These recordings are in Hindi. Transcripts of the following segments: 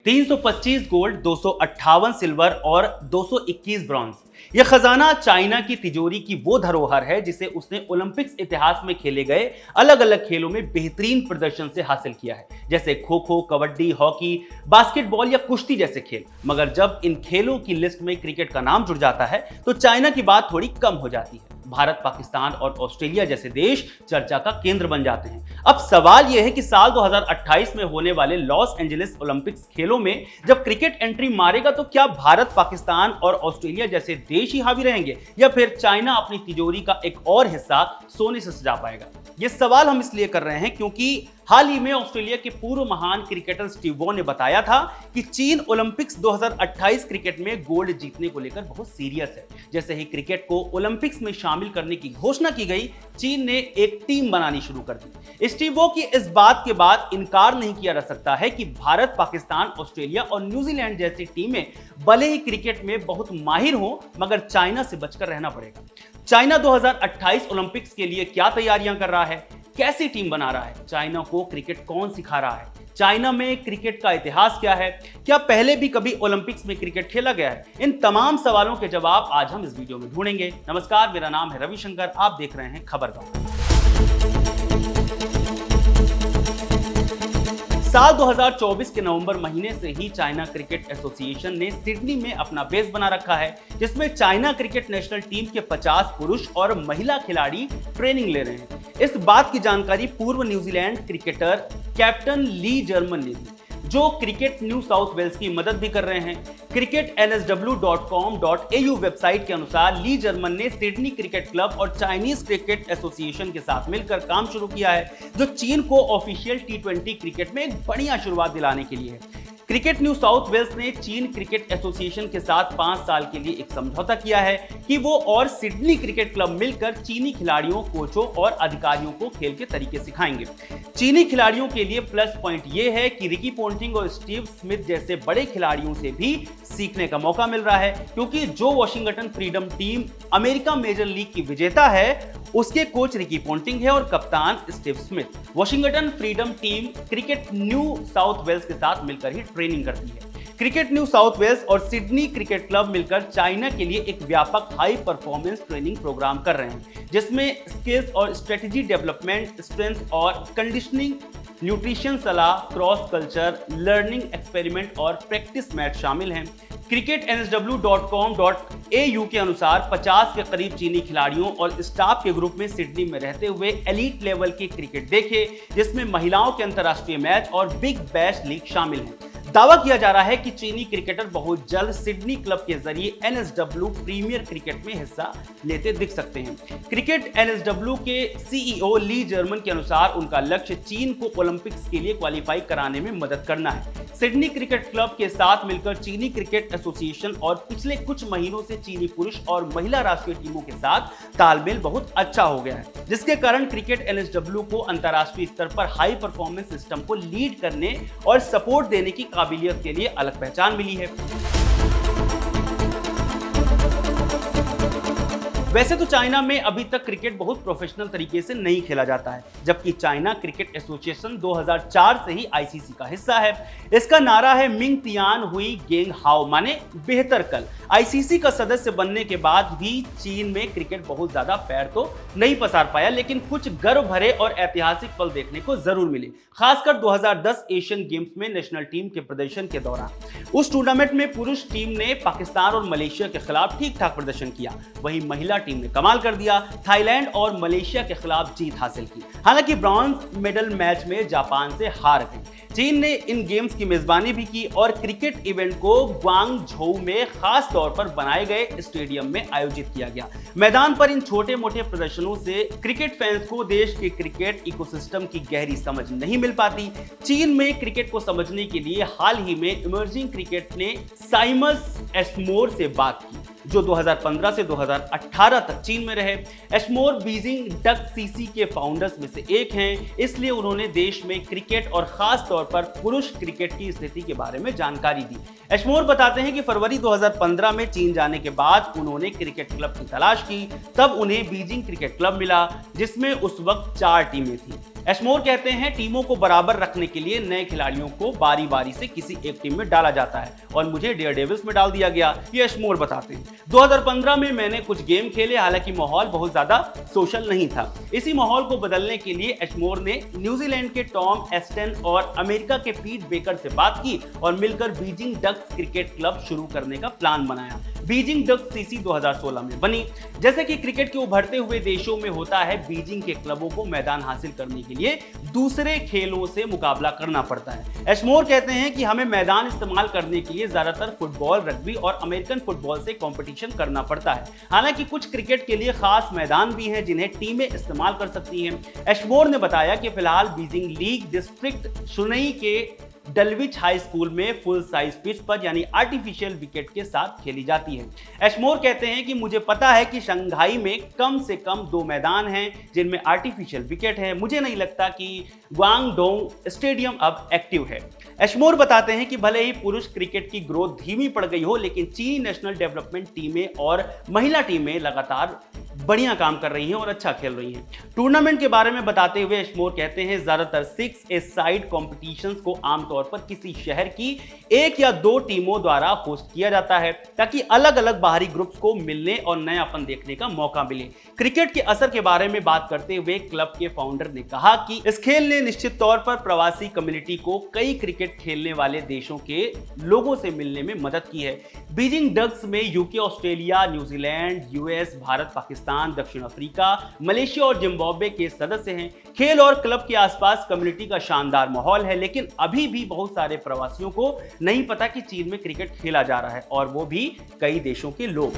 325 गोल्ड, 258 सिल्वर और 221 ब्रॉन्ज। यह खजाना चाइना की तिजोरी की वो धरोहर है जिसे उसने ओलंपिक्स इतिहास में खेले गए अलग अलग खेलों में बेहतरीन प्रदर्शन से हासिल किया है, जैसे खो खो, कबड्डी, हॉकी, बास्केटबॉल या कुश्ती जैसे खेल। मगर जब इन खेलों की लिस्ट में क्रिकेट का नाम जुड़ जाता है तो चाइना की बात थोड़ी कम हो जाती है। भारत, पाकिस्तान और ऑस्ट्रेलिया जैसे देश चर्चा का केंद्र बन जाते हैं। अब सवाल यह है कि साल 2028 में होने वाले लॉस एंजलिस ओलंपिक्स खेलों में जब क्रिकेट एंट्री मारेगा तो क्या भारत, पाकिस्तान और ऑस्ट्रेलिया जैसे देश ही हावी रहेंगे या फिर चाइना अपनी तिजोरी का एक और हिस्सा सोने से सजा पाएगा? ये सवाल हम इसलिए कर रहे हैं क्योंकि हाल ही में ऑस्ट्रेलिया के पूर्व महान क्रिकेटर स्टीव वॉ ने बताया था कि चीन ओलंपिक्स 2028 क्रिकेट में गोल्ड जीतने को लेकर बहुत सीरियस है। जैसे ही क्रिकेट को ओलंपिक्स में शामिल करने की घोषणा की गई, चीन ने एक टीम बनानी शुरू कर दी। स्टीव वॉ की इस बात के बाद इनकार नहीं किया जा सकता है कि भारत, पाकिस्तान, ऑस्ट्रेलिया और न्यूजीलैंड जैसी टीमें भले ही क्रिकेट में बहुत माहिर हों, मगर चाइना से बचकर रहना पड़ेगा। चाइना 2028 ओलंपिक्स के लिए क्या तैयारियां कर रहा है, कैसी टीम बना रहा है, चाइना को क्रिकेट कौन सिखा रहा है, चाइना में क्रिकेट का इतिहास क्या है, क्या पहले भी कभी ओलंपिक्स में क्रिकेट खेला गया है, इन तमाम सवालों के जवाब आज हम इस वीडियो में ढूंढेंगे। नमस्कार, मेरा नाम है रविशंकर, आप देख रहे हैं खबरगार। साल 2024 के नवंबर महीने से ही चाइना क्रिकेट एसोसिएशन ने सिडनी में अपना बेस बना रखा है, जिसमें चाइना क्रिकेट नेशनल टीम के 50 पुरुष और महिला खिलाड़ी ट्रेनिंग ले रहे हैं। इस बात की जानकारी पूर्व न्यूजीलैंड क्रिकेटर कैप्टन ली जर्मन ने दी, जो क्रिकेट न्यू साउथ वेल्स की मदद भी कर रहे हैं। क्रिकेट nsw.com.au वेबसाइट के अनुसार ली जर्मन ने सिडनी क्रिकेट क्लब और चाइनीज क्रिकेट एसोसिएशन के साथ मिलकर काम शुरू किया है, जो चीन को ऑफिशियल T20 क्रिकेट में एक बढ़िया शुरुआत दिलाने के लिए है। क्रिकेट न्यू साउथ वेल्स ने चीन क्रिकेट एसोसिएशन के साथ 5 साल के लिए एक समझौता किया है कि वो और सिडनी क्रिकेट क्लब मिलकर चीनी खिलाड़ियों, कोचों और अधिकारियों को खेल के तरीके सिखाएंगे। चीनी खिलाड़ियों के लिए प्लस पॉइंट ये है कि रिकी पोंटिंग और स्टीव स्मिथ जैसे बड़े खिलाड़ियों से भी सीखने का मौका मिल रहा है, क्योंकि जो Washington Freedom team America Major League की विजेता है, उसके कोच रिकी पोंटिंग है और कप्तान Steve Smith. Washington Freedom team cricket New South Wales के साथ मिलकर ही ट्रेनिंग करती है। क्रिकेट न्यू साउथ वेल्स और सिडनी क्रिकेट क्लब मिलकर चाइना के लिए एक व्यापक हाई परफॉर्मेंस ट्रेनिंग प्रोग्राम कर रहे हैं, जिसमें स्किल्स और स्ट्रेटजी डेवलपमेंट, स्ट्रेंथ और कंडीशनिंग, न्यूट्रिशन सलाह, क्रॉस कल्चर लर्निंग, एक्सपेरिमेंट और प्रैक्टिस मैच शामिल हैं। क्रिकेट nsw.com.au के अनुसार 50 के करीब चीनी खिलाड़ियों और स्टाफ के ग्रुप में सिडनी में रहते हुए एलीट लेवल की क्रिकेट देखे, जिसमें महिलाओं के अंतर्राष्ट्रीय मैच और बिग बैश लीग शामिल हैं। दावा किया जा रहा है कि चीनी क्रिकेटर बहुत जल्द सिडनी क्लब के जरिए NSW प्रीमियर क्रिकेट में हिस्सा लेते दिख सकते हैं। क्रिकेट NSW के CEO ली जर्मन के अनुसार उनका लक्ष्य चीन को ओलंपिक्स के लिए क्वालिफाई कराने में मदद करना है। सिडनी क्रिकेट क्लब के साथ मिलकर चीनी क्रिकेट एसोसिएशन और पिछले कुछ महीनों से चीनी पुरुष और महिला राष्ट्रीय टीमों के साथ तालमेल बहुत अच्छा हो गया है, जिसके कारण क्रिकेट NSW को अंतर्राष्ट्रीय स्तर पर हाई परफॉर्मेंस सिस्टम को लीड करने और सपोर्ट देने की काबिलियत के लिए अलग पहचान मिली है। वैसे तो चाइना में अभी तक क्रिकेट बहुत प्रोफेशनल तरीके से नहीं खेला जाता है, जबकि चाइना क्रिकेट एसोसिएशन 2004 से ही आईसीसी का हिस्सा है। इसका नारा है मिंग तियान हुई गेंग हाओ, माने बेहतर कल। आईसीसी का सदस्य बनने के बाद भी चीन में क्रिकेट बहुत ज्यादा पैर तो नहीं पसार पाया, लेकिन कुछ गर्व भरे और ऐतिहासिक पल देखने को जरूर मिले, खासकर 2010 एशियन गेम्स में नेशनल टीम के प्रदर्शन के दौरान। उस टूर्नामेंट में पुरुष टीम ने पाकिस्तान और मलेशिया के खिलाफ ठीक ठाक प्रदर्शन किया, वहीं महिला टीम ने कमाल कर दिया, थाईलैंड और मलेशिया के खिलाफ जीत हासिल की। हालांकि ब्रॉन्ज मेडल मैच में जापान से हार गई। चीन ने इन गेम्स की मेजबानी भी की और क्रिकेट इवेंट को ग्वांगझोउ में खास तौर पर बनाए गए स्टेडियम में आयोजित किया गया। मैदान पर इन छोटे मोटे प्रदर्शनों से क्रिकेट फैंस को देश के क्रिकेट इकोसिस्टम की गहरी समझ नहीं मिल पाती। चीन में क्रिकेट को समझने के लिए हाल ही में इमर्जिंग क्रिकेट ने साइमस एस्मोर से बात की, जो 2015 से 2018 तक चीन में रहे। एस्मोर बीजिंग डक सीसी के फाउंडर्स में से एक हैं, इसलिए उन्होंने देश में क्रिकेट और खास तौर पर पुरुष क्रिकेट की स्थिति के बारे में जानकारी दी। एस्मोर बताते हैं कि फरवरी 2015 में चीन जाने के बाद उन्होंने क्रिकेट क्लब की तलाश की, तब उन्हें बीजिंग क्रिकेट क्लब मिला, जिसमें उस वक्त 4 टीमें थी। एशमोर कहते हैं टीमों को बराबर रखने के लिए नए खिलाड़ियों को बारी बारी से किसी एक टीम में डाला जाता है और मुझे डेयरडेविल्स में डाल दिया गया, ये एशमोर बताते हैं। 2015 में मैंने कुछ गेम खेले, हालांकि माहौल बहुत ज्यादा सोशल नहीं था। इसी माहौल को बदलने के लिए एशमोर ने न्यूजीलैंड के टॉम एस्टन और अमेरिका के पीट बेकर से बात की और मिलकर बीजिंग डक्स क्रिकेट क्लब शुरू करने का प्लान बनाया। बीजिंग डक्स सीसी 2016 में बनी। जैसे कि क्रिकेट के उभरते हुए देशों में होता है, बीजिंग के क्लबों को मैदान हासिल करने के लिए दूसरे खेलों से मुकाबला करना पड़ता है। एशमोर कहते हैं कि हमें मैदान इस्तेमाल करने के लिए ज्यादातर फुटबॉल, रग्बी और अमेरिकन फुटबॉल से कंपटीशन करना पड़ता है। हालांकि कुछ क्रिकेट के लिए खास मैदान भी हैं जिन्हें टीमें इस्तेमाल कर सकती हैं। एशमोर ने बताया कि फिलहाल बीजिंग लीग डिस्ट्रिक्ट शुनई के डलविच हाई स्कूल में फुल साइज पिच पर यानी आर्टिफिशियल विकेट के साथ खेली जाती है। एशमोर कहते हैं कि मुझे पता है कि शंघाई में कम से कम 2 मैदान हैं जिनमें आर्टिफिशियल विकेट है। मुझे नहीं लगता कि ग्वांगडोंग स्टेडियम अब एक्टिव है। एशमोर बताते हैं कि भले ही पुरुष क्रिकेट की ग्रोथ धीमी पड़ गई हो, लेकिन चीनी नेशनल डेवलपमेंट टीमें और महिला टीमें लगातार बढ़िया काम कर रही हैं और अच्छा खेल रही हैं। टूर्नामेंट के बारे में बताते हुए एशमोर कहते हैं ज्यादातर 6 ए साइड कॉम्पिटिशन्स को आमतौर पर किसी शहर की 1 या 2 टीमों द्वारा होस्ट किया जाता है ताकि अलग अलग बाहरी ग्रुप्स को मिलने और नयापन देखने का मौका मिले। क्रिकेट के असर के बारे में बात करते हुए क्लब के फाउंडर ने कहा कि इस खेल ने निश्चित तौर पर प्रवासी कम्युनिटी को कई क्रिकेट खेलने वाले देशों के लोगों से मिलने में मदद की है। बीजिंग डक्स में UK, Australia, New Zealand, US, Bharat, Pakistan, दक्षिण अफ्रीका, मलेशिया और जिम्बाब्वे के सदस्य हैं। खेल और क्लब के आसपास कम्युनिटी का शानदार माहौल है, लेकिन अभी भी बहुत सारे प्रवासियों को नहीं पता कि चीन में क्रिकेट खेला जा रहा है, और वो भी कई देशों के लोग।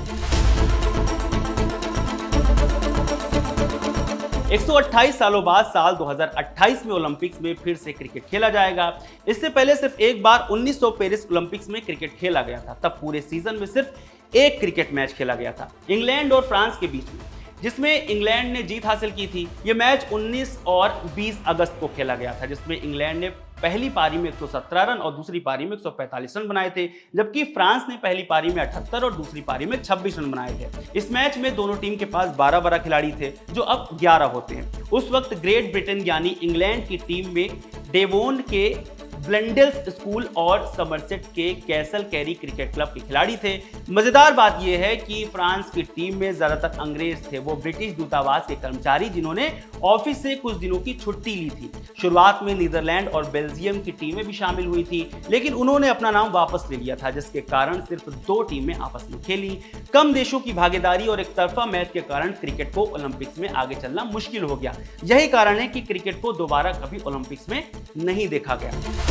128 सालों बाद साल 2028 में ओलंपिक्स में फिर से क्रिकेट खेला जाएगा। इससे पहले सिर्फ एक बार 1900 पेरिस ओलंपिक्स में क्रिकेट खेला गया था। तब पूरे सीजन में सिर्फ एक क्रिकेट मैच खेला गया था इंग्लैंड और फ्रांस के बीच में, जिसमें इंग्लैंड ने जीत हासिल की थी। यह मैच 19 और 20 अगस्त को खेला गया था, जिसमें इंग्लैंड ने पहली पारी में 117 रन और दूसरी पारी में 145 रन बनाए थे, जबकि फ्रांस ने पहली पारी में 78 और दूसरी पारी में 26 रन बनाए थे। इस मैच में दोनों टीम के पास 12 खिलाड़ी थे, जो अब 11 होते हैं। उस वक्त ग्रेट ब्रिटेन यानी इंग्लैंड की टीम में डेवोन के ब्लेंडेल्स स्कूल और समरसेट के कैसल कैरी क्रिकेट क्लब के खिलाड़ी थे। मजेदार बात यह है कि फ्रांस की टीम में ज्यादातर अंग्रेज थे, वो ब्रिटिश दूतावास के कर्मचारी जिन्होंने ऑफिस से कुछ दिनों की छुट्टी ली थी। शुरुआत में नीदरलैंड और बेल्जियम की टीमें भी शामिल हुई थी, लेकिन उन्होंने अपना नाम वापस ले लिया था, जिसके कारण सिर्फ 2 टीमें आपस में खेली। कम देशों की भागीदारी और एक तरफा मैच के कारण क्रिकेट को ओलंपिक्स में आगे चलना मुश्किल हो गया। यही कारण है कि क्रिकेट को दोबारा कभी ओलंपिक्स में नहीं देखा गया।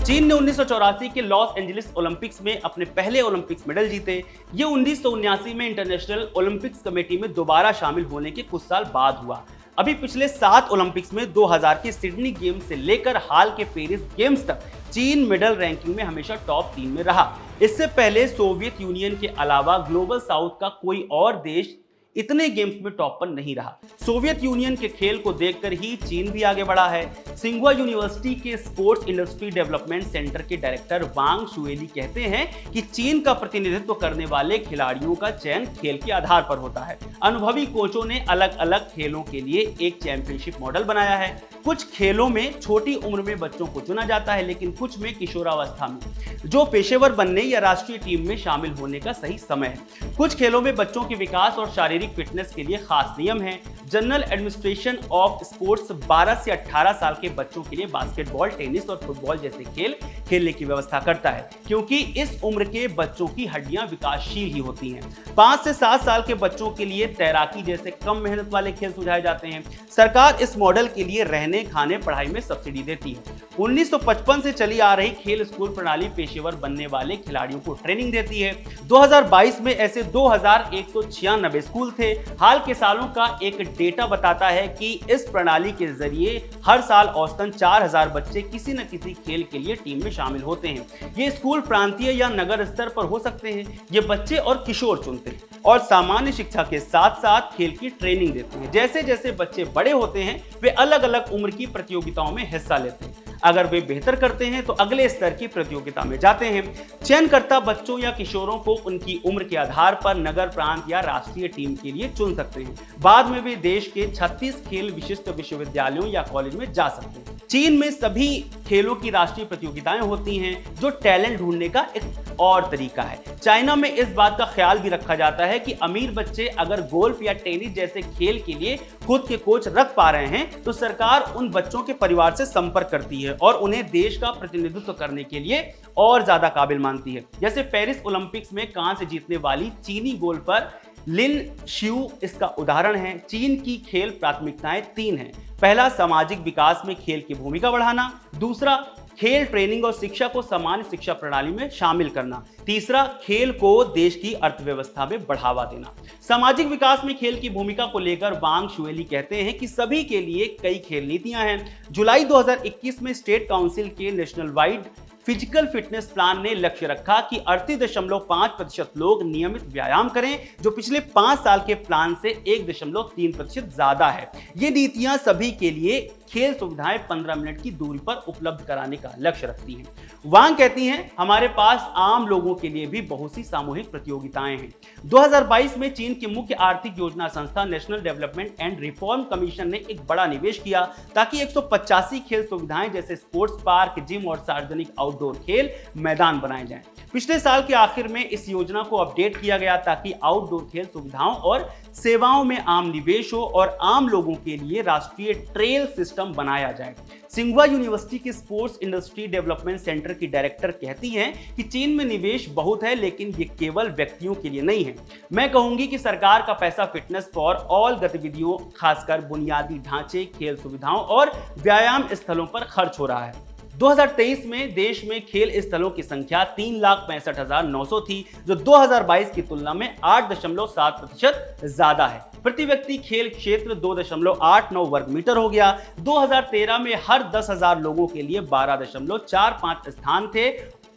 चीन ने 1984 के लॉस एंजलिस ओलंपिक्स में अपने पहले ओलंपिक्स मेडल जीते। ये 1979 में इंटरनेशनल ओलंपिक्स कमेटी में दोबारा शामिल होने के कुछ साल बाद हुआ। अभी पिछले 7 ओलंपिक्स में 2000 के सिडनी गेम्स से लेकर हाल के पेरिस गेम्स तक चीन मेडल रैंकिंग में हमेशा टॉप 3 में रहा। इससे पहले सोवियत यूनियन के अलावा ग्लोबल साउथ का कोई और देश इतने गेम्स में टॉप पर नहीं रहा। सोवियत यूनियन के खेल को देखकर ही चीन भी आगे बढ़ा है। सिंघुआ यूनिवर्सिटी के स्पोर्ट्स इंडस्ट्री डेवलपमेंट सेंटर के डायरेक्टर वांग शुएली कहते हैं कि चीन का प्रतिनिधित्व करने वाले खिलाड़ियों का चयन खेल के आधार पर होता है। अनुभवी कोचों ने अलग अलग खेलों के लिए एक चैंपियनशिप मॉडल बनाया है। कुछ खेलों में छोटी उम्र में बच्चों को चुना जाता है, लेकिन कुछ में किशोरावस्था में, जो पेशेवर बनने या राष्ट्रीय टीम में शामिल होने का सही समय है। कुछ खेलों में बच्चों के विकास और शारीरिक फिटनेस के लिए खास नियम हैं। जनरल एडमिनिस्ट्रेशन ऑफ स्पोर्ट्स 12 से 18 साल के बच्चों के लिए बास्केटबॉल, टेनिस और फुटबॉल जैसे खेल खेलने की व्यवस्था करता है, क्योंकि इस उम्र के बच्चों की हड्डियां विकासशील ही होती हैं। 5 से 7 साल के बच्चों के लिए तैराकी जैसे कम मेहनत वाले खेल सुझाए जाते हैं। सरकार इस मॉडल के लिए रहने, खाने, पढ़ाई में सब्सिडी देती है। 1955 से चली आ रही खेल स्कूल प्रणाली पेशेवर बनने वाले खिलाड़ियों को ट्रेनिंग देती है। 2022 में ऐसे 2196 स्कूल थे। हाल के सालों का एक डेटा बताता है कि इस प्रणाली के जरिए हर साल औसतन 4000 बच्चे किसी न किसी खेल के लिए टीम में शामिल होते हैं। ये स्कूल प्रांतीय या नगर स्तर पर हो सकते हैं। ये बच्चे और किशोर चुनते हैं और सामान्य शिक्षा के साथ साथ खेल की ट्रेनिंग देते हैं। जैसे जैसे बच्चे बड़े होते हैं, वे अलग अलग उम्र की प्रतियोगिताओं में हिस्सा लेते हैं। अगर वे बेहतर करते हैं तो अगले स्तर की प्रतियोगिता में जाते हैं। चयनकर्ता बच्चों या किशोरों को उनकी उम्र के आधार पर नगर प्रांत या राष्ट्रीय टीम के लिए चुन सकते हैं। बाद में वे देश के 36 खेल विशिष्ट विश्वविद्यालयों या कॉलेज में जा सकते हैं। चीन में सभी खेलों की राष्ट्रीय प्रतियोगिताएं होती हैं, जो टैलेंट ढूंढने का एक और तरीका है। चाइना में इस बात का ख्याल भी रखा जाता है कि अमीर बच्चे अगर गोल्फ या टेनिस जैसे खेल के लिए खुद के कोच रख पा रहे हैं तो सरकार उन बच्चों के परिवार से संपर्क करती है और उन्हें देश का प्रतिनिधित्व करने के लिए और ज्यादा काबिल मानती है। जैसे पेरिस ओलंपिक्स में कांस्य जीतने वाली चीनी गोल्फर लिन शियू इसका उदाहरण है। चीन की खेल प्राथमिकताएं 3 हैं। पहला, सामाजिक विकास में खेल की भूमिका बढ़ाना। दूसरा, खेल ट्रेनिंग और शिक्षा को सामान्य शिक्षा प्रणाली में शामिल करना। तीसरा, खेल को देश की अर्थव्यवस्था में बढ़ावा देना। सामाजिक विकास में खेल की भूमिका को लेकर वांग शुएली कहते हैं कि सभी के लिए कई खेल नीतियां हैं। जुलाई 2021 में स्टेट काउंसिल के national wide physical fitness plan ने लक्ष्य रखा कि 38.5% लोग नियमित व्यायाम करें, जो पिछले 5 साल के प्लान से 1.3% ज्यादा है। ये नीतियां सभी के लिए खेल सुविधाएं 15 मिनट की दूरी पर उपलब्ध कराने का लक्ष्य रखती हैं। वांग कहती हैं, हमारे पास आम लोगों के लिए भी बहुत सी सामूहिक प्रतियोगिताएं हैं। 2022 में चीन की मुख्य आर्थिक योजना संस्था national development and reform commission ने एक बड़ा निवेश किया ताकि 185 खेल सुविधाएं जैसे स्पोर्ट्स पार्क, जिम और सार्वजनिक आउटडोर खेल मैदान बनाए जाएं। पिछले साल के आखिर में इस योजना को अपडेट किया गया ताकि आउटडोर खेल सुविधाओं और सेवाओं में आम निवेश हो और आम लोगों के लिए राष्ट्रीय ट्रेल सिस्टम बनाया जाए। सिंघुआ यूनिवर्सिटी के स्पोर्ट्स इंडस्ट्री डेवलपमेंट सेंटर की डायरेक्टर कहती हैं कि चीन में निवेश बहुत है, लेकिन ये केवल व्यक्तियों के लिए नहीं है। मैं कहूंगी कि सरकार का पैसा फिटनेस फॉर ऑल गतिविधियों, खासकर बुनियादी ढांचे, खेल सुविधाओं और व्यायाम स्थलों पर खर्च हो रहा है। 2023 में देश में खेल स्थलों की संख्या 3,65,900 थी, जो 2022 की तुलना में 8.7% ज्यादा है। प्रति व्यक्ति खेल क्षेत्र 2.89 वर्ग मीटर हो गया। 2013 में हर 10,000 लोगों के लिए 12.45 स्थान थे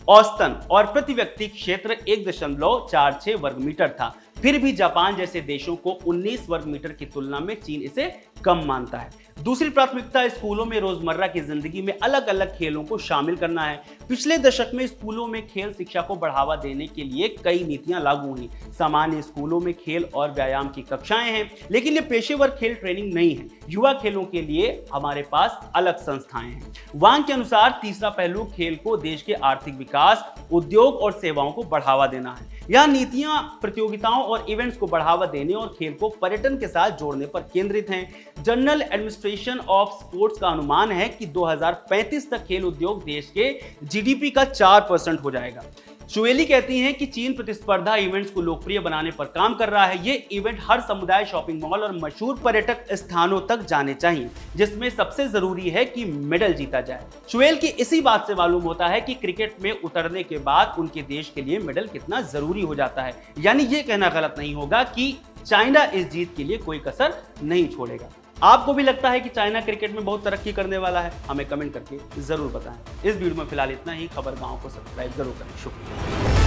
औसतन, और प्रति व्यक्ति क्षेत्र 1.46 वर्ग मीटर था। फिर भी जापान जैसे देशों को 19 वर्ग मीटर की तुलना में चीन इसे कम मानता है। दूसरी प्राथमिकता स्कूलों में रोजमर्रा की जिंदगी में अलग अलग खेलों को शामिल करना है। पिछले दशक में स्कूलों में खेल शिक्षा को बढ़ावा देने के लिए कई नीतियां लागू हुई। सामान्य स्कूलों में खेल और व्यायाम की कक्षाएं हैं, लेकिन ये पेशेवर खेल ट्रेनिंग नहीं है। युवा खेलों के लिए हमारे पास अलग संस्थाएं हैं। वांग के अनुसार तीसरा पहलू खेल को देश के आर्थिक विकास, उद्योग और सेवाओं को बढ़ावा देना है। यह नीतियां प्रतियोगिताओं और इवेंट्स को बढ़ावा देने और खेल को पर्यटन के साथ जोड़ने पर केंद्रित हैं। जनरल एडमिनिस्ट्रेशन ऑफ स्पोर्ट्स का अनुमान है कि 2035 तक खेल उद्योग देश के जीडीपी का 4% हो जाएगा। शुएली कहती हैं कि चीन प्रतिस्पर्धा इवेंट्स को लोकप्रिय बनाने पर काम कर रहा है। ये इवेंट हर समुदाय, शॉपिंग मॉल और मशहूर पर्यटक स्थानों तक जाने चाहिए, जिसमें सबसे जरूरी है कि मेडल जीता जाए। शुएल की इसी बात से मालूम होता है कि क्रिकेट में उतरने के बाद उनके देश के लिए मेडल कितना जरूरी हो जाता है। यानी ये कहना गलत नहीं होगा कि चाइना इस जीत के लिए कोई कसर नहीं छोड़ेगा। आपको भी लगता है कि चाइना क्रिकेट में बहुत तरक्की करने वाला है? हमें कमेंट करके जरूर बताएं। इस वीडियो में फिलहाल इतना ही। खबर गांव को सब्सक्राइब जरूर करें। शुक्रिया।